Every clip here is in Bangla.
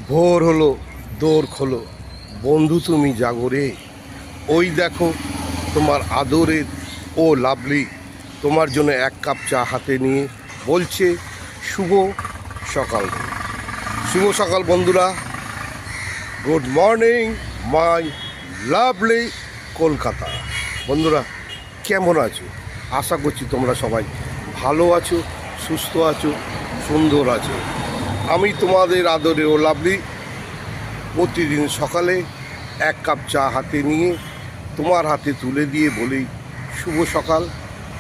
ভোর হলো, দোর খোলো, বন্ধু তুমি জাগরে। ওই দেখো তোমার আদরের ও লাভলি তোমার জন্য এক কাপ চা হাতে নিয়ে বলছে শুভ সকাল। শুভ সকাল বন্ধুরা, good morning my lovely Kolkata. বন্ধুরা কেমন আছো? আশা করছি তোমরা সবাই ভালো আছো, সুস্থ আছো, সুন্দর আছো। আমি তোমাদের আদরে ও লাভলি প্রতিদিন সকালে এক কাপ চা হাতে নিয়ে তোমার হাতে তুলে দিয়ে বলি শুভ সকাল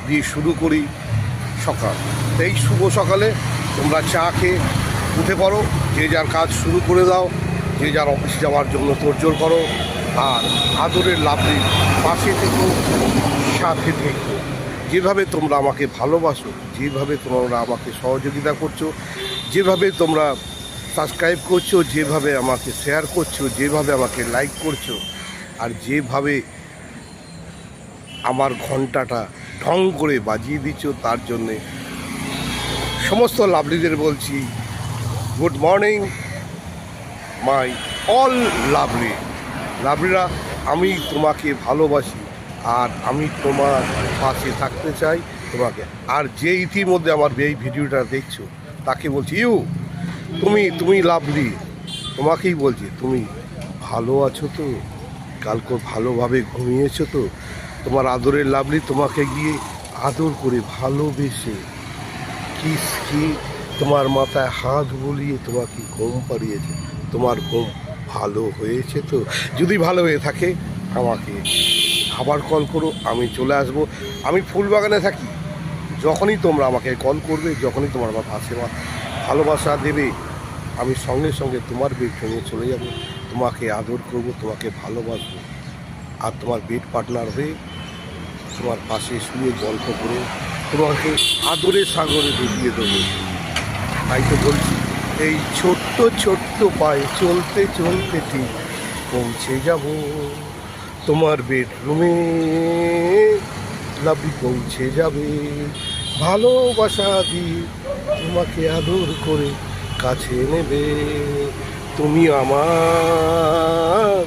দিয়ে শুরু করি সকাল। এই শুভ সকালে তোমরা চা খেয়ে উঠে পড়ো, যে যার কাজ শুরু করে দাও, যে যার অফিস যাওয়ার জন্য তোড়জোড় করো। আর আদরের লাভলি পাশে থেকো, সাথে থেকো। যেভাবে তোমরা আমাকে ভালোবাসো, যেভাবে তোমরা আমাকে সহযোগিতা করছো, যেভাবে তোমরা সাবস্ক্রাইব করছো, যেভাবে আমাকে শেয়ার করছো, যেভাবে আমাকে লাইক করছো, আর যেভাবে আমার ঘন্টাটা ঢং করে বাজিয়ে দিচ্ছ, তার জন্যে সমস্ত লাভলিদের বলছি good morning my all lovely. লাভলিরা, আমি তোমাকে ভালোবাসি আর আমি তোমার পাশে থাকতে চাই তোমাকে। আর যে ইতিমধ্যে আমার এই ভিডিওটা দেখছো তাকে বলছি তুমি লাভলি, তোমাকেই বলছি তুমি ভালো আছো তো? কালকে ভালোভাবে ঘুমিয়েছো তো? তোমার আদরের লাভলি তোমাকে গিয়ে আদর করে ভালোবেসে কিস কি তোমার মাথায় হাত বুলিয়ে তোমাকে ঘুম পাড়িয়েছে। তোমার ঘুম ভালো হয়েছে তো? যদি ভালো হয়ে থাকে আমাকে আবার কল করো, আমি চলে আসব। আমি ফুলবাগানে থাকি। যখনই তোমরা আমাকে কল করবে, যখনই তোমার আমার পাশে ভালোবাসা দেবে, আমি সঙ্গে সঙ্গে তোমার বেড ভেঙে চলে যাব, তোমাকে আদর করব, তোমাকে ভালোবাসবো। আর তোমার বেড পার্টনার হয়ে তোমার পাশে শুয়ে গল্প করে তোমাকে আদরে সাগরে ডুবিয়ে দেবো। তাই তো বলছি, এই ছোট্ট ছোট্ট পায়ে চলতে চলতে ঠিক পৌঁছে যাব তোমার বেডরুমে। লাভলি পৌঁছে যাবে ভালোবাসা দিয়ে তোমাকে আদর করে কাছে নেবে। তুমি আমার,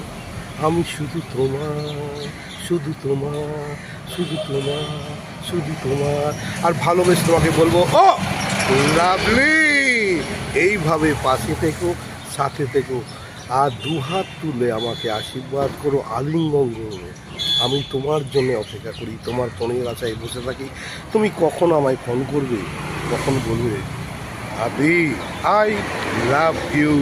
আমি শুধু তোমার, শুধু তোমার, শুধু তোমার, শুধু তোমার। আর ভালোবেসে তোমাকে বলবো ও লাভলি। এইভাবে পাশে থেকো, সাথে থেকো, আর দুহাত তুলে আমাকে আশীর্বাদ করো, আলিঙ্গন করো। আমি তোমার জন্য অপেক্ষা করি, তোমার ফোনের আশায় বসে থাকি। তুমি কখন আমায় ফোন করবে, কখন বলবে আদি আই লাভ ইউ।